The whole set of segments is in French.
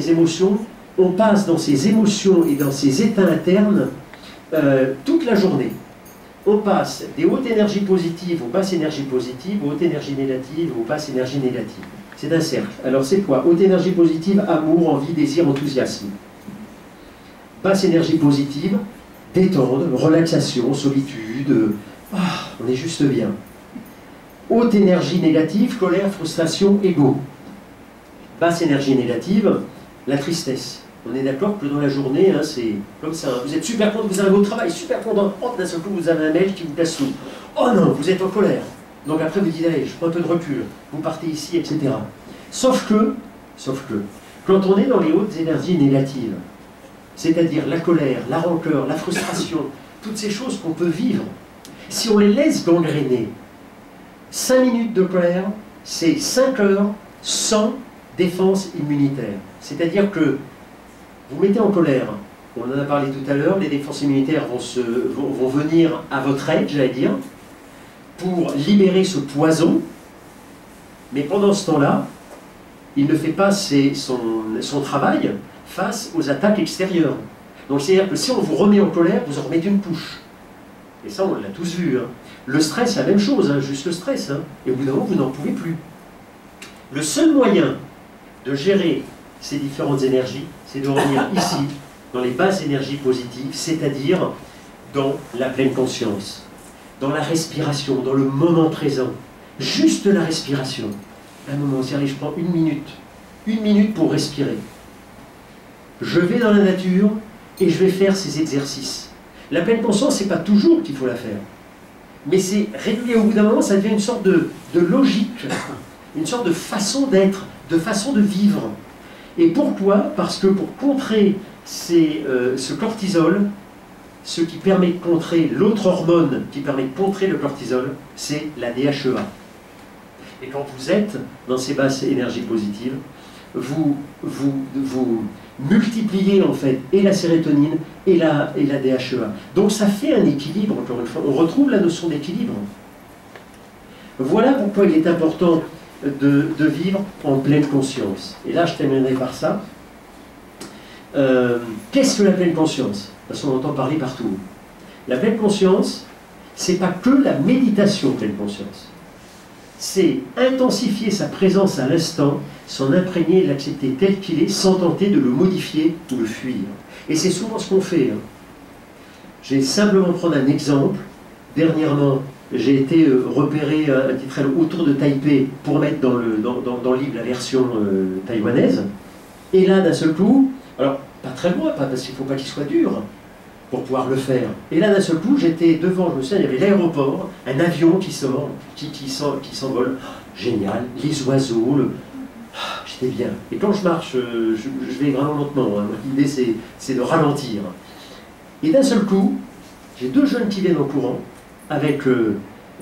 les émotions, on passe dans ces émotions et dans ces états internes toute la journée. On passe des hautes énergies positives aux basses énergies positives, aux hautes énergies négatives, aux basses énergies négatives. C'est un cercle. Alors c'est quoi? Haute énergie positive, amour, envie, désir, enthousiasme. Basse énergie positive, détente, relaxation, solitude, on est juste bien. Haute énergie négative, colère, frustration, ego. Basse énergie négative, la tristesse. On est d'accord que dans la journée, hein, c'est comme ça. Vous êtes super content, vous arrivez au travail, super content. Oh, d'un seul coup, vous avez un mail qui vous casse tout. Oh non, vous êtes en colère. Donc après, vous dites, allez, je prends un peu de recul. Vous partez ici, etc. Sauf que, quand on est dans les hautes énergies négatives, c'est-à-dire la colère, la rancœur, la frustration, toutes ces choses qu'on peut vivre, si on les laisse gangréner, 5 minutes de colère, c'est 5 heures sans défense immunitaire. C'est-à-dire que vous mettez en colère, on en a parlé tout à l'heure, les défenses immunitaires vont venir à votre aide, j'allais dire, pour libérer ce poison, mais pendant ce temps-là, il ne fait pas son travail face aux attaques extérieures. Donc c'est-à-dire que si on vous remet en colère, vous en remettez une couche. Et ça, on l'a tous vu. Hein. Le stress, c'est la même chose, hein, juste le stress. Hein. Et au bout d'un moment, vous n'en pouvez plus. Le seul moyen de gérer ces différentes énergies, c'est de revenir ici, dans les basses énergies positives, c'est-à-dire dans la pleine conscience, dans la respiration, dans le moment présent. Juste la respiration. Un moment, c'est-à-dire, je prends une minute pour respirer. Je vais dans la nature et je vais faire ces exercices. La pleine conscience, ce n'est pas toujours qu'il faut la faire. Mais c'est régulier. Au bout d'un moment, ça devient une sorte de logique, une sorte de façon d'être, de façon de vivre. Et pourquoi? Parce que pour contrer ce cortisol, ce qui permet de contrer l'autre hormone qui permet de contrer le cortisol, c'est la DHEA. Et quand vous êtes dans ces basses énergies positives, vous multipliez en fait et la sérotonine et la DHEA. Donc ça fait un équilibre, encore une fois. On retrouve la notion d'équilibre. Voilà pourquoi il est important de vivre en pleine conscience. Et là, je terminerai par ça. Qu'est-ce que la pleine conscience? Parce qu'on entend parler partout. La pleine conscience, c'est pas que la méditation pleine conscience. C'est intensifier sa présence à l'instant, s'en imprégner et l'accepter tel qu'il est, sans tenter de le modifier ou le fuir. Et c'est souvent ce qu'on fait. Hein. Je vais simplement prendre un exemple. Dernièrement, j'ai été repéré un petit trail autour de Taipei pour mettre dans le livre la version taïwanaise. Et là, d'un seul coup, alors pas très loin, pas parce qu'il ne faut pas qu'il soit dur pour pouvoir le faire. Et là, d'un seul coup, j'étais devant, je me souviens, il y avait l'aéroport, un avion qui sort, qui s'envole. Oh, génial, les oiseaux, j'étais bien. Et quand je marche, je vais vraiment lentement. Hein. L'idée, c'est de ralentir. Et d'un seul coup, j'ai 2 jeunes qui viennent en courant, avec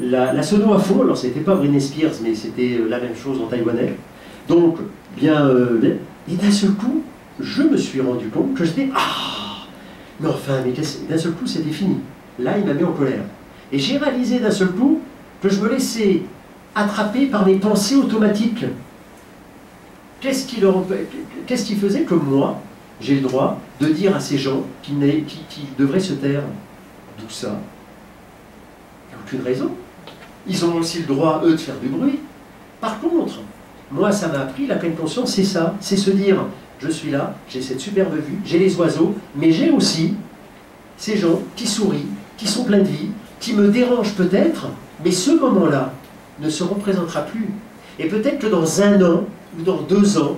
la sono à fond. Alors, c'était pas Britney Spears, mais c'était la même chose en taïwanais. Donc, bien. Et d'un seul coup, je me suis rendu compte que j'étais... Mais enfin, mais d'un seul coup, c'était fini. Là, il m'a mis en colère. Et j'ai réalisé d'un seul coup que je me laissais attraper par mes pensées automatiques. Qu'est-ce qui faisait que moi, j'ai le droit de dire à ces gens qui devraient se taire? D'où ça? Il n'y a aucune raison. Ils ont aussi le droit, eux, de faire du bruit. Par contre, moi, ça m'a appris, la pleine conscience, c'est ça. C'est se dire... Je suis là, j'ai cette superbe vue, j'ai les oiseaux, mais j'ai aussi ces gens qui sourient, qui sont pleins de vie, qui me dérangent peut-être, mais ce moment-là ne se représentera plus. Et peut-être que dans 1 an ou dans 2 ans,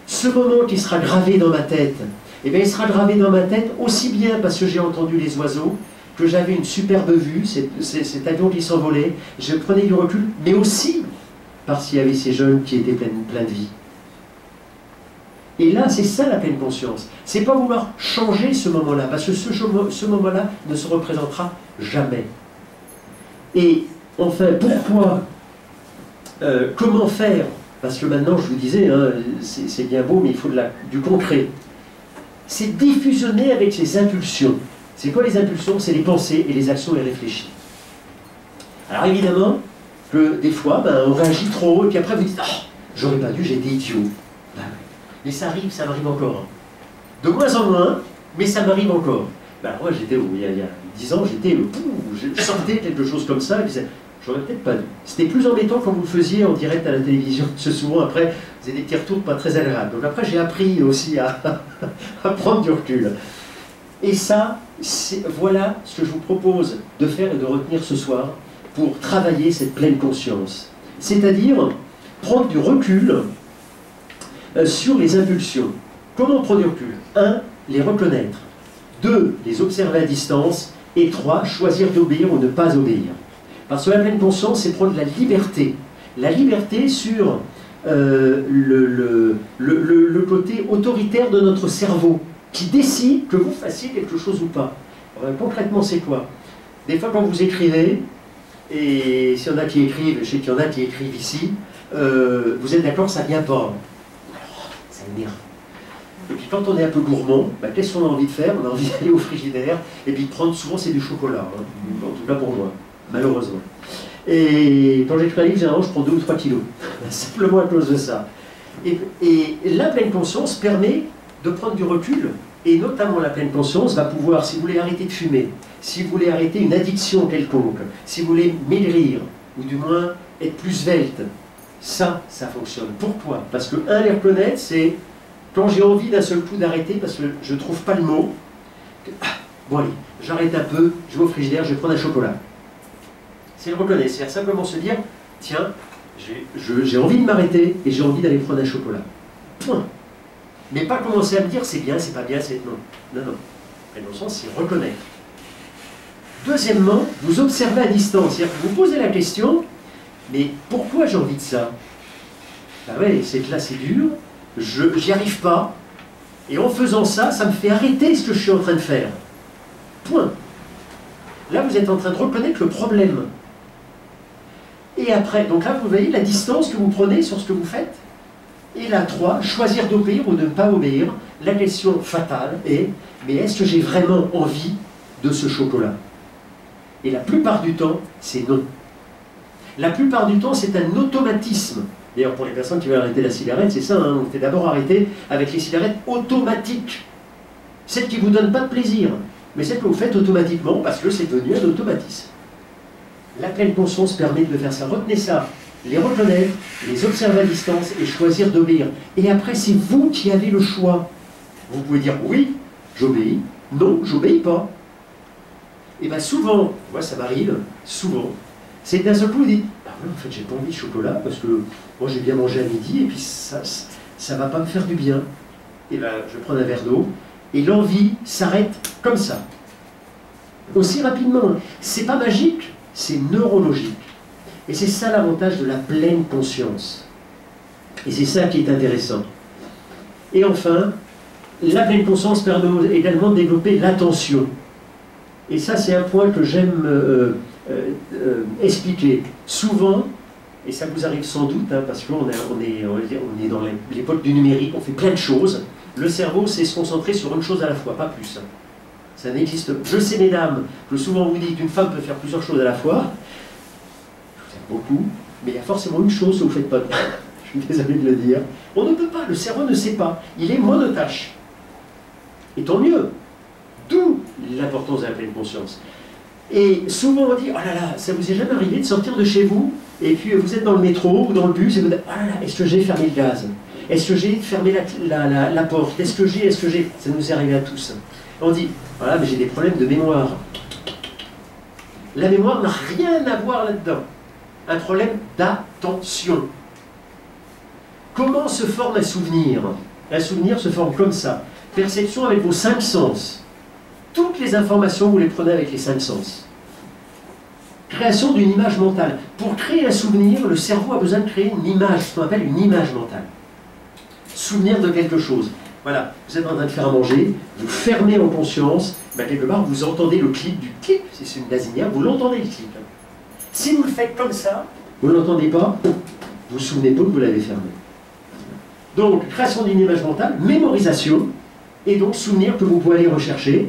ce moment qui sera gravé dans ma tête, eh bien, il sera gravé dans ma tête aussi bien parce que j'ai entendu les oiseaux, que j'avais une superbe vue, cet avion qui s'envolait, je prenais du recul, mais aussi parce qu'il y avait ces jeunes qui étaient pleins de vie. Et là, c'est ça la pleine conscience. C'est pas vouloir changer ce moment-là, parce que ce moment-là ne se représentera jamais. Et enfin, pourquoi comment faire? Parce que maintenant, je vous disais, hein, c'est bien beau, mais il faut du concret. C'est diffusionner avec les impulsions. C'est quoi les impulsions? C'est les pensées et les actions irréfléchies. Alors évidemment, que des fois, on réagit trop, et puis après vous dites « Ah, j'aurais pas dû, j'ai été idiot. » Mais ça arrive, ça m'arrive encore. De moins en moins, mais ça m'arrive encore. Ben, moi, j'étais, il y a 10 ans, je sortais quelque chose comme ça, et puis j'aurais peut-être pas dû. C'était plus embêtant quand vous le faisiez en direct à la télévision, parce que souvent, après, vous avez des petits retours pas très agréables. Donc après, j'ai appris aussi à prendre du recul. Et ça, voilà ce que je vous propose de faire et de retenir ce soir pour travailler cette pleine conscience. C'est-à-dire prendre du recul sur les impulsions. Comment prendre du recul? 1. Les reconnaître. 2. Les observer à distance. Et 3. Choisir d'obéir ou ne pas obéir. Parce que la pleine conscience, c'est prendre la liberté. La liberté sur le côté autoritaire de notre cerveau, qui décide que vous fassiez quelque chose ou pas. Concrètement, c'est quoi? Des fois, quand vous écrivez, et s'il y en a qui écrivent, je sais qu'il y en a qui écrivent ici, vous êtes d'accord, ça ne vient pas. Ça énerve. Et puis quand on est un peu gourmand, qu'est-ce qu'on a envie de faire? On a envie d'aller au frigidaire, et puis de prendre, souvent c'est du chocolat, hein, en tout cas pour moi, malheureusement. Et quand j'écris un livre, généralement je prends 2 ou 3 kilos, simplement à cause de ça. Et la pleine conscience permet de prendre du recul, et notamment la pleine conscience va pouvoir, si vous voulez arrêter de fumer, si vous voulez arrêter une addiction quelconque, si vous voulez maigrir, ou du moins être plus svelte, ça fonctionne. Pourquoi? Parce que, les reconnaître, c'est quand j'ai envie d'un seul coup d'arrêter, parce que je ne trouve pas le mot, bon allez, j'arrête un peu, je vais au frigidaire, je vais prendre un chocolat. C'est le reconnaître, c'est-à-dire simplement se dire, tiens, j'ai envie de m'arrêter, et j'ai envie d'aller prendre un chocolat. Point. Mais pas commencer à me dire, c'est bien, c'est pas bien, c'est non. Non, non. Et dans le sens, c'est reconnaître. Deuxièmement, vous observez à distance, c'est-à-dire que vous posez la question, mais pourquoi j'ai envie de ça? Ben ouais, c'est que là c'est dur, j'y arrive pas, et en faisant ça, ça me fait arrêter ce que je suis en train de faire. Point. Là, vous êtes en train de reconnaître le problème. Et après, donc là, vous voyez la distance que vous prenez sur ce que vous faites. Et la 3, choisir d'obéir ou de ne pas obéir. La question fatale est, mais est-ce que j'ai vraiment envie de ce chocolat? Et la plupart du temps, c'est non. La plupart du temps, c'est un automatisme. D'ailleurs, pour les personnes qui veulent arrêter la cigarette, c'est ça, hein, on fait d'abord arrêter avec les cigarettes automatiques. Celles qui ne vous donnent pas de plaisir, mais celles que vous faites automatiquement parce que c'est devenu un automatisme. La pleine conscience permet de faire ça. Retenez ça, les reconnaître, les observer à distance et choisir d'obéir. Et après, c'est vous qui avez le choix. Vous pouvez dire oui, j'obéis, non, j'obéis pas. Et bien souvent, moi ça m'arrive, souvent, c'est d'un seul coup, vous dites, ah ouais, en fait j'ai pas envie de chocolat parce que moi j'ai bien mangé à midi et puis ça va pas me faire du bien. Et bien je prends un verre d'eau et l'envie s'arrête comme ça. Aussi rapidement. C'est pas magique, c'est neurologique. Et c'est ça l'avantage de la pleine conscience. Et c'est ça qui est intéressant. Et enfin, la pleine conscience permet également de développer l'attention. Et ça, c'est un point que j'aime expliquer. Souvent, et ça vous arrive sans doute, hein, parce qu'on est dans l'époque du numérique, on fait plein de choses. Le cerveau sait se concentrer sur une chose à la fois, pas plus. Hein. Ça n'existe pas. Je sais, mesdames, que souvent on vous dit qu'une femme peut faire plusieurs choses à la fois. Je vous aime beaucoup, mais il y a forcément une chose que vous ne faites pas bien. Je suis désolé de le dire. On ne peut pas, le cerveau ne sait pas. Il est monotâche. Et tant mieux. D'où l'importance de la pleine conscience. Et souvent on dit, oh là là, ça vous est jamais arrivé de sortir de chez vous, et puis vous êtes dans le métro ou dans le bus, et vous dites, oh là là, est-ce que j'ai fermé le gaz? Est-ce que j'ai fermé la porte? Est-ce que j'ai... Ça nous est arrivé à tous. On dit, voilà, mais j'ai des problèmes de mémoire. La mémoire n'a rien à voir là-dedans. Un problème d'attention. Comment se forme un souvenir? Un souvenir se forme comme ça. Perception avec vos 5 sens. Toutes les informations, vous les prenez avec les 5 sens. Création d'une image mentale. Pour créer un souvenir, le cerveau a besoin de créer une image, ce qu'on appelle une image mentale. Souvenir de quelque chose. Voilà, vous êtes en train de faire à manger, vous fermez en conscience, quelque part vous entendez le clic du clic, si c'est une gazinière, vous l'entendez le clic. Si vous le faites comme ça, vous ne l'entendez pas, vous vous souvenez pas que vous l'avez fermé. Donc, création d'une image mentale, mémorisation, et donc souvenir que vous pouvez aller rechercher,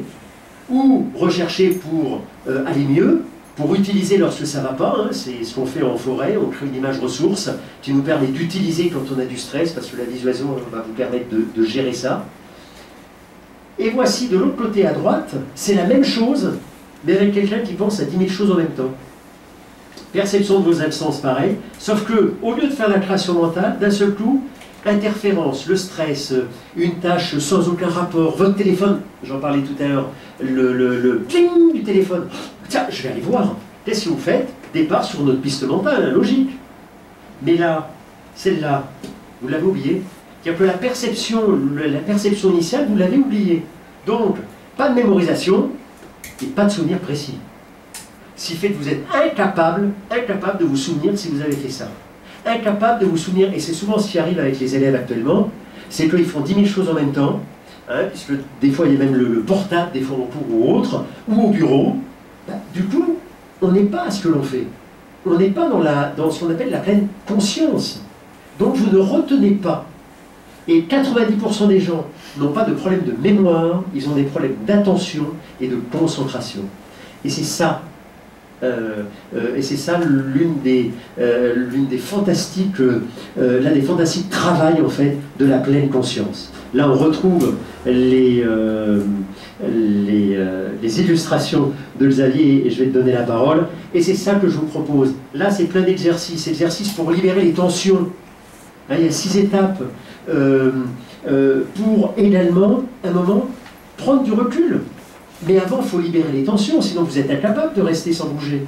ou rechercher pour aller mieux, pour utiliser lorsque ça ne va pas, hein, c'est ce qu'on fait en forêt, on crée une image ressource qui nous permet d'utiliser quand on a du stress, parce que la visualisation va vous permettre de gérer ça. Et voici de l'autre côté à droite, c'est la même chose, mais avec quelqu'un qui pense à 10 000 choses en même temps. Perception de vos absences, pareil, sauf que, au lieu de faire la création mentale, d'un seul coup, interférence, le stress, une tâche sans aucun rapport, votre téléphone, j'en parlais tout à l'heure, le cling du téléphone, tiens, je vais aller voir, qu'est-ce que vous faites? Départ sur notre piste mentale, hein, logique. Mais là, celle-là, vous l'avez oubliée. C'est-à-dire que la perception initiale, vous l'avez oubliée. Donc, pas de mémorisation et pas de souvenir précis. Ce qui fait que vous êtes incapable de vous souvenir si vous avez fait ça. Incapable de vous souvenir, et c'est souvent ce qui arrive avec les élèves actuellement, c'est qu'ils font 10 000 choses en même temps, hein, puisque des fois il y a même le portable, des fois en cours ou autre, ou au bureau. Ben, du coup, on n'est pas à ce que l'on fait. On n'est pas dans ce qu'on appelle la pleine conscience. Donc vous ne retenez pas. Et 90% des gens n'ont pas de problème de mémoire, ils ont des problèmes d'attention et de concentration. Et c'est ça. L'une des fantastiques travail en fait de la pleine conscience. Là on retrouve les illustrations de Xavier et je vais te donner la parole. Et c'est ça que je vous propose. Là c'est plein d'exercices, exercices pour libérer les tensions. Hein, il y a 6 étapes pour également, à un moment, prendre du recul. Mais avant, il faut libérer les tensions, sinon vous êtes incapable de rester sans bouger.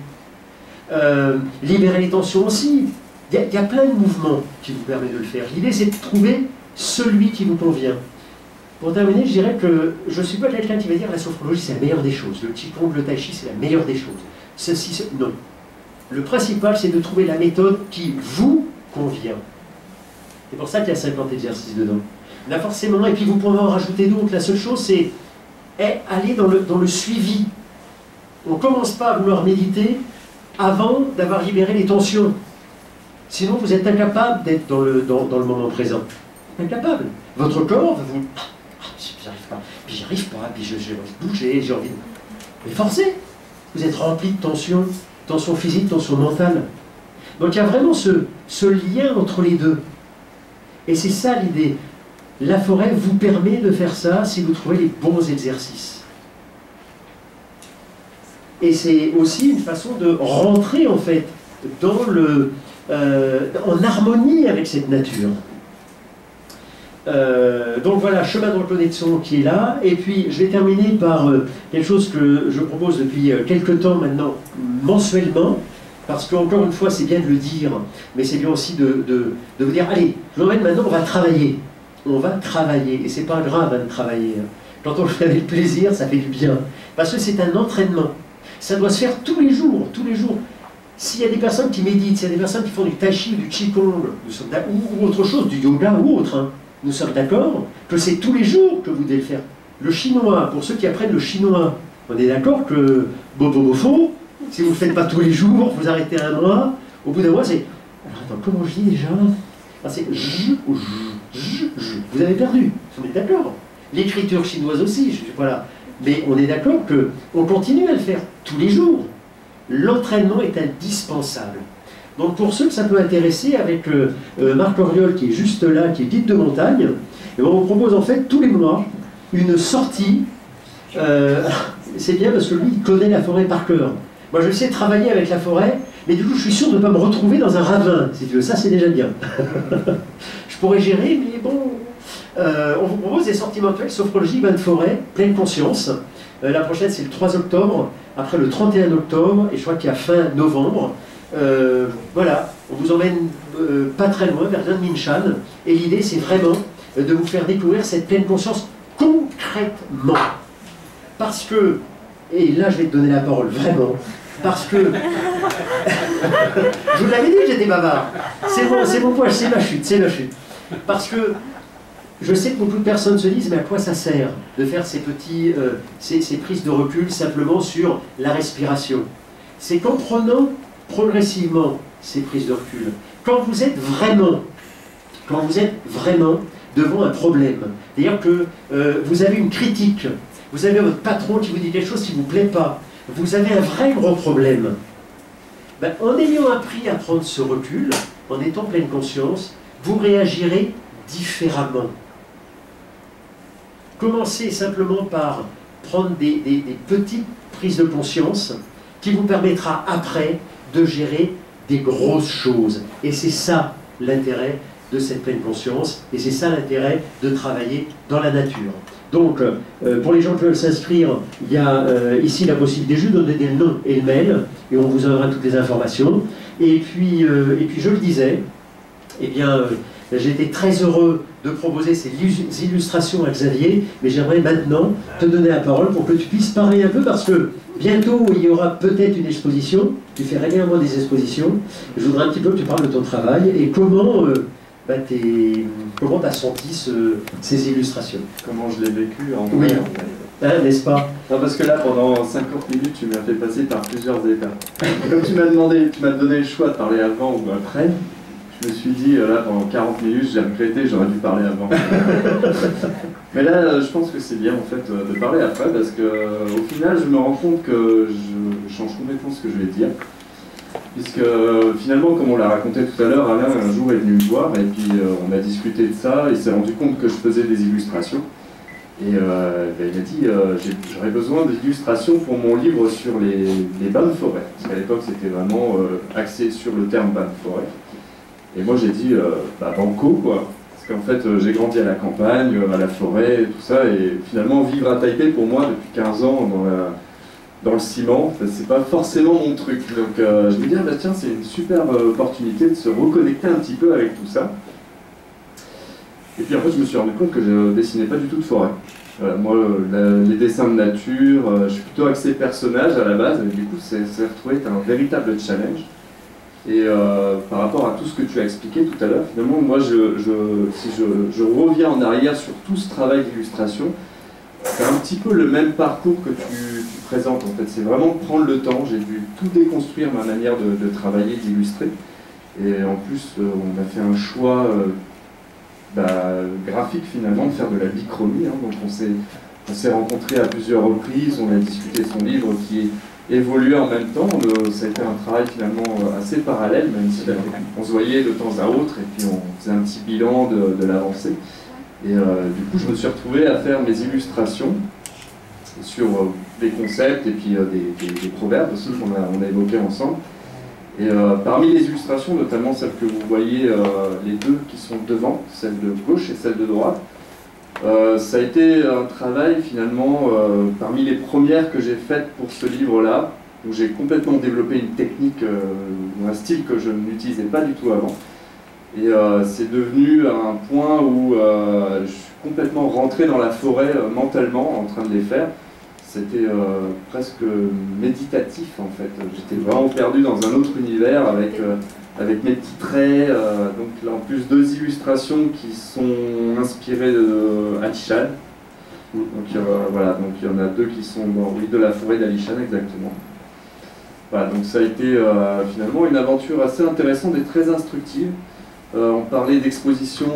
Libérer les tensions aussi. Il y a plein de mouvements qui vous permettent de le faire. L'idée, c'est de trouver celui qui vous convient. Pour terminer, je dirais que je ne suis pas quelqu'un qui va dire la sophrologie, c'est la meilleure des choses. Le Qigong, le Tai Chi, c'est la meilleure des choses. Non. Le principal, c'est de trouver la méthode qui vous convient. C'est pour ça qu'il y a 50 exercices dedans. Il y en a forcément, et puis vous pouvez en rajouter d'autres. La seule chose, c'est aller dans le suivi. On ne commence pas à vouloir méditer avant d'avoir libéré les tensions. Sinon, vous êtes incapable d'être dans le moment présent. Incapable. Votre corps, vous... j'arrive pas, puis j'arrive pas, puis j'ai envie de bouger, j'ai envie de... Mais forcez. Vous êtes rempli de tension physique, tension mentale. Donc il y a vraiment ce lien entre les deux. Et c'est ça l'idée. La forêt vous permet de faire ça si vous trouvez les bons exercices. Et c'est aussi une façon de rentrer en fait en harmonie avec cette nature. Donc voilà, chemin de reconnexion qui est là. Et puis je vais terminer par quelque chose que je propose depuis quelques temps maintenant, mensuellement. Parce qu'encore une fois, c'est bien de le dire, mais c'est bien aussi de vous dire, allez, je vous emmène maintenant, on va travailler. On va travailler, et c'est pas grave hein, de travailler. Quand on le fait avec plaisir, ça fait du bien. Parce que c'est un entraînement. Ça doit se faire tous les jours, tous les jours. S'il y a des personnes qui méditent, s'il y a des personnes qui font du tai chi, du qigong, ou autre chose, du yoga ou autre, hein, nous sommes d'accord que c'est tous les jours que vous devez le faire. Le chinois, pour ceux qui apprennent le chinois, on est d'accord que Bobofo, si vous ne le faites pas tous les jours, vous arrêtez un mois, au bout d'un mois c'est... Alors attends, comment je dis déjà? C'est j ou j. Vous avez perdu, on est d'accord. L'écriture chinoise aussi, voilà. Mais on est d'accord qu'on continue à le faire tous les jours. L'entraînement est indispensable. Donc pour ceux que ça peut intéresser, avec Marc Auriol qui est juste là, qui est guide de montagne, et on vous propose en fait tous les mois une sortie. C'est bien parce que lui, il connaît la forêt par cœur. Moi, je sais travailler avec la forêt, mais du coup, je suis sûr de ne pas me retrouver dans un ravin, si tu veux. Ça, c'est déjà bien. Je pourrais gérer, mais bon... on vous propose des sorties mensuelles, sophrologie, bain de forêt, pleine conscience. La prochaine, c'est le 3 octobre, après le 31 octobre, et je crois qu'il y a fin novembre. Voilà, on vous emmène pas très loin, vers Lianmingshan, et l'idée, c'est vraiment de vous faire découvrir cette pleine conscience concrètement. Parce que, et là, je vais te donner la parole, vraiment, parce que... je vous l'avais dit que j'étais bavard. C'est mon poil, c'est ma chute, c'est ma chute. Parce que je sais que beaucoup de personnes se disent, mais à quoi ça sert de faire ces prises de recul simplement sur la respiration? C'est qu'en prenant progressivement ces prises de recul, quand vous êtes vraiment devant un problème, c'est-à-dire que vous avez une critique, vous avez votre patron qui vous dit quelque chose qui ne vous plaît pas, vous avez un vrai gros problème. Ben, en ayant appris à prendre ce recul, en étant pleine conscience, vous réagirez différemment. Commencez simplement par prendre des petites prises de conscience qui vous permettra après de gérer des grosses choses. Et c'est ça l'intérêt de cette pleine conscience, et c'est ça l'intérêt de travailler dans la nature. Donc, pour les gens qui veulent s'inscrire, il y a ici la possibilité juste de donner le nom et le mail, et on vous donnera toutes les informations. Et puis je le disais, eh bien, j'ai été très heureux de proposer ces illustrations à Xavier, mais j'aimerais maintenant te donner la parole pour que tu puisses parler un peu, parce que bientôt il y aura peut-être une exposition, tu fais régulièrement des expositions, je voudrais un petit peu que tu parles de ton travail, et comment comment tu as senti ces illustrations? Comment je l'ai vécu en Oui. vrai. Hein, n'est-ce pas? Non, parce que là, pendant 50 minutes, tu m'as fait passer par plusieurs étapes. Comme tu m'as donné le choix de parler avant ou après, je me suis dit, là, pendant 40 minutes, j'ai regretté, j'aurais dû parler avant. Mais là, je pense que c'est bien, en fait, de parler après, parce que au final, je me rends compte que je change complètement ce que je vais dire. Puisque finalement, comme on l'a raconté tout à l'heure, Alain un jour est venu me voir et puis on a discuté de ça, il s'est rendu compte que je faisais des illustrations. Et il a dit j'aurais besoin d'illustrations pour mon livre sur les bains de forêt. Parce qu'à l'époque c'était vraiment axé sur le terme bain de forêt. Et moi j'ai dit banco quoi. Parce qu'en fait j'ai grandi à la campagne, à la forêt, et tout ça. Et finalement vivre à Taipei pour moi depuis 15 ans dans le ciment, c'est pas forcément mon truc. Donc je me dis, tiens, c'est une superbe opportunité de se reconnecter un petit peu avec tout ça. Et puis en fait, je me suis rendu compte que je dessinais pas du tout de forêt. Moi, les dessins de nature, je suis plutôt axé personnage à la base, et du coup, c'est retrouvé être un véritable challenge. Et par rapport à tout ce que tu as expliqué tout à l'heure, finalement, moi, si je reviens en arrière sur tout ce travail d'illustration, c'est un petit peu le même parcours que tu présentes en fait. C'est vraiment prendre le temps. J'ai dû tout déconstruire ma manière de travailler, d'illustrer. Et en plus, on a fait un choix graphique finalement, de faire de la bichromie. Hein. Donc on s'est rencontrés à plusieurs reprises, on a discuté son livre qui évoluait en même temps. Ça a été un travail finalement assez parallèle, même si on se voyait de temps à autre et puis on faisait un petit bilan de l'avancée. Et du coup, je me suis retrouvé à faire mes illustrations sur des concepts et puis des proverbes aussi qu'on a évoqués ensemble. Et parmi les illustrations, notamment celles que vous voyez, les deux qui sont devant, celle de gauche et celle de droite, ça a été un travail finalement parmi les premières que j'ai faites pour ce livre-là, où j'ai complètement développé une technique, un style que je n'utilisais pas du tout avant. Et c'est devenu un point où je suis complètement rentré dans la forêt mentalement en train de les faire. C'était presque méditatif en fait. J'étais vraiment perdu dans un autre univers avec mes petits traits. Donc là, en plus, deux illustrations qui sont inspirées de Alishan. Donc voilà, donc il y en a deux qui sont de la forêt d'Alishan exactement. Voilà, donc ça a été finalement une aventure assez intéressante et très instructive. On parlait d'exposition,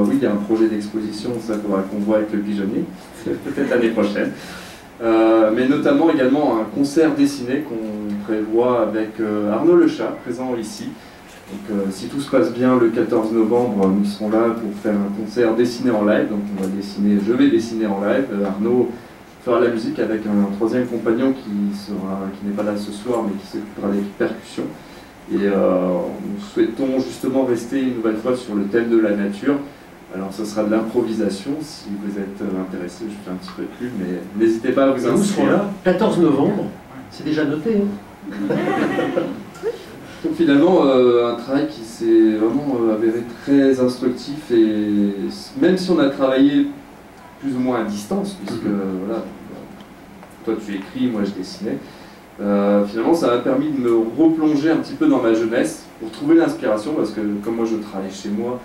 oui, il y a un projet d'exposition, ça faudra qu'on voit avec le pigeonnier, peut-être l'année prochaine. Mais notamment également un concert dessiné qu'on prévoit avec Arnaud Lechat, présent ici. Donc si tout se passe bien, le 14 novembre, nous serons là pour faire un concert dessiné en live. Donc je vais dessiner en live. Arnaud fera la musique avec un troisième compagnon qui n'est pas là ce soir, mais qui s'occupera des percussions. Et nous souhaitons justement rester une nouvelle fois sur le thème de la nature. Alors ce sera de l'improvisation, si vous êtes intéressé, je fais un petit peu de pub, mais n'hésitez pas à vous inscrire. Nous serons là, 14 novembre, c'est déjà noté. Hein. Donc finalement, un travail qui s'est vraiment avéré très instructif, et même si on a travaillé plus ou moins à distance, puisque voilà, toi tu écris, moi je dessinais, finalement ça m'a permis de me replonger un petit peu dans ma jeunesse pour trouver l'inspiration, parce que comme moi je travaille chez moi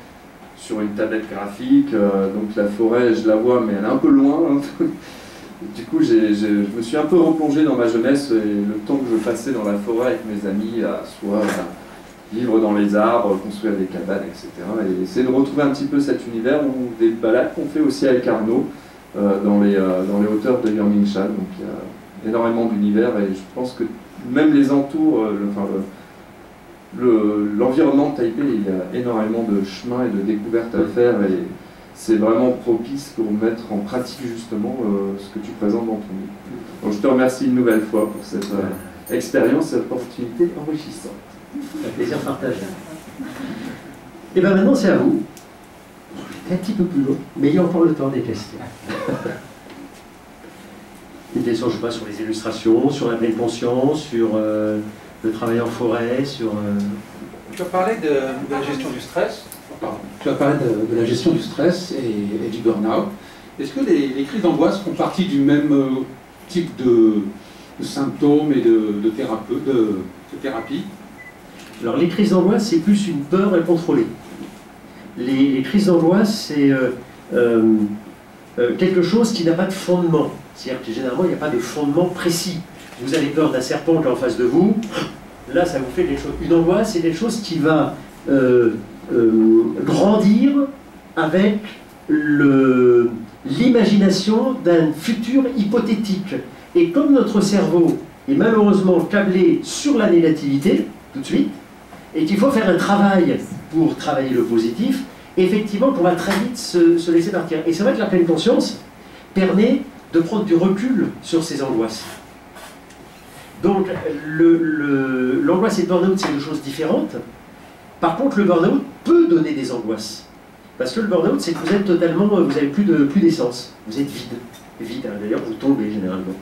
sur une tablette graphique, donc la forêt je la vois mais elle est un peu loin, hein. Du coup je me suis un peu replongé dans ma jeunesse et le temps que je passais dans la forêt avec mes amis à soit vivre dans les arbres, construire des cabanes, etc. Et essayer de retrouver un petit peu cet univers, ou des balades qu'on fait aussi avec Arnaud dans les hauteurs de Yangmingshan. Donc il y a énormément d'univers, et je pense que même les entours, l'environnement de Taipei, il y a énormément de chemins et de découvertes à faire, et c'est vraiment propice pour mettre en pratique justement ce que tu présentes dans ton livre. Donc je te remercie une nouvelle fois pour cette expérience et opportunité enrichissante. Un plaisir partagé. Et bien maintenant c'est à vous. Un petit peu plus long, mais il y a encore le temps des questions. Des questions, je sais pas, sur les illustrations, sur la pleine conscience, sur le travail en forêt, sur... Tu as parlé de la gestion du stress. Pardon. Tu as parlé de la gestion du stress et du burn-out. Est-ce que les crises d'angoisse font partie du même type de symptômes et de thérapie? Alors les crises d'angoisse, c'est plus une peur incontrôlée. Les crises d'angoisse, c'est quelque chose qui n'a pas de fondement. C'est-à-dire que généralement, il n'y a pas de fondement précis. Vous avez peur d'un serpent qui est en face de vous, là, ça vous fait quelque chose. Une angoisse, c'est quelque chose qui va grandir avec l'imagination d'un futur hypothétique. Et comme notre cerveau est malheureusement câblé sur la négativité, tout de suite, et qu'il faut faire un travail pour travailler le positif, effectivement qu'on va très vite se laisser partir. Et c'est vrai que la pleine conscience permet de prendre du recul sur ces angoisses. Donc l'angoisse et le burn-out, c'est deux choses différentes. Par contre, le burn-out peut donner des angoisses. Parce que le burn-out, c'est que vous êtes totalement, vous n'avez plus d'essence. Vous êtes vide. Vide, hein, d'ailleurs, vous tombez généralement.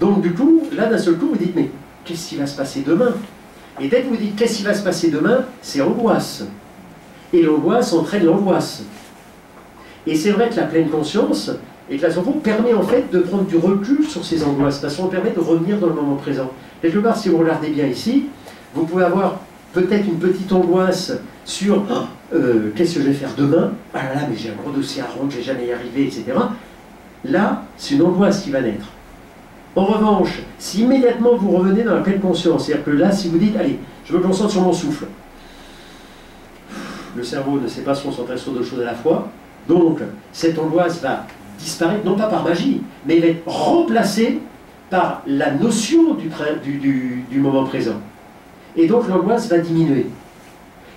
Donc du coup, là, d'un seul coup, vous dites, mais qu'est-ce qui va se passer demain? Et dès que vous dites, qu'est-ce qui va se passer demain? C'est angoisse. Et l'angoisse entraîne l'angoisse. Et c'est vrai que la pleine conscience et que la cerveau permet en fait de prendre du recul sur ces angoisses, parce qu'on permet de revenir dans le moment présent. Quelque part, si vous regardez bien ici, vous pouvez avoir peut-être une petite angoisse sur qu'est-ce que je vais faire demain? Ah là là, mais j'ai un gros dossier à rendre, je ne vais jamais y arriver, etc. Là, c'est une angoisse qui va naître. En revanche, si immédiatement vous revenez dans la pleine conscience, c'est-à-dire que là, si vous dites, allez, je me concentre sur mon souffle, le cerveau ne sait pas se concentrer sur deux choses à la fois, donc cette angoisse va disparaître, non pas par magie, mais elle va être remplacée par la notion du moment présent. Et donc l'angoisse va diminuer.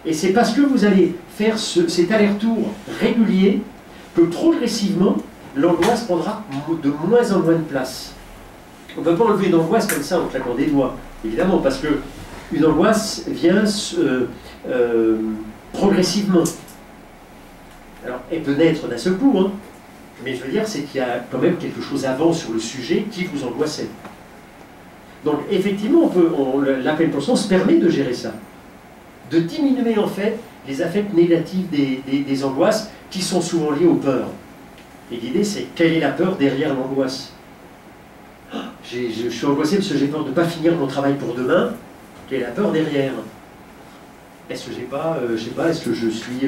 Et c'est parce que vous allez faire cet aller-retour régulier que progressivement, l'angoisse prendra de moins en moins de place. On ne peut pas enlever une angoisse comme ça en claquant des doigts, évidemment, parce que une angoisse vient progressivement. Alors, elle peut naître d'un seul coup, hein, mais je veux dire, c'est qu'il y a quand même quelque chose avant sur le sujet qui vous angoissait. Donc, effectivement, la pleine conscience permet de gérer ça, de diminuer en fait les affects négatifs des angoisses qui sont souvent liées aux peurs. Et l'idée, c'est quelle est la peur derrière l'angoisse? Je suis angoissé parce que j'ai peur de ne pas finir mon travail pour demain. Quelle est la peur derrière? Est-ce que j'ai pas, je sais pas, est-ce que je suis,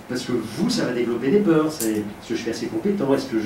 parce que vous, ça va développer des peurs, est-ce que je suis assez compétent, est-ce que